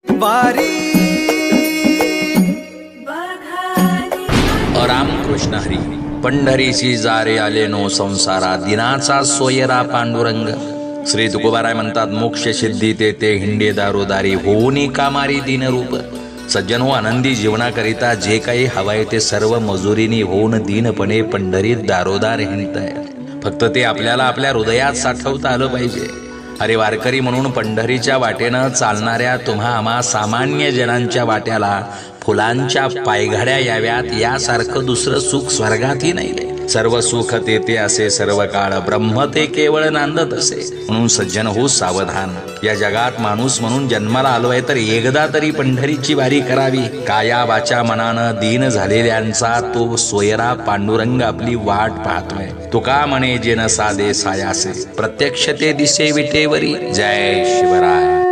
वारी रामकृष्ण हरी पंढरीची जारे आले नो संसारा दिनाचा सोयरा पांडुरंग. श्री तुकोबाराय म्हणतात, मोक्ष सिद्धी ते हिंडे दारोदारी होऊनी कामारी दीनरूप. सज्जन हो, आनंदी जीवनाकरिता जे काही हवाय ते सर्व मजुरीनी होऊन दीनपणे पंढरीत दारोदार हिंडताय. फक्त ते आपल्याला आपल्या हृदयात साठवता आलं पाहिजे. अरे वारकरी म्हणून पंढरीच्या वाटेनं चालणाऱ्या तुम्हा आम्हा सामान्य जनांच्या वाट्याला फुलांच्या पायघड्या याव्यात यासारखं दुसरं सुख स्वर्गातही नाही. सर्व सुख ते असे सर्व काळ ब्रह्म ते केवळ नांदत असे. म्हणून सज्जन हो सावधान. या जगात माणूस म्हणून जन्माला आलोय तर एकदा तरी पंढरीची वारी करावी. काया वाचा मनानं दीन झालेल्यांचा तो सोयरा पांडुरंग आपली वाट पाहतोय. तुका म्हणे जेन साधे सायासे प्रत्यक्ष ते दिसे विटेवरी. जय शिवराय.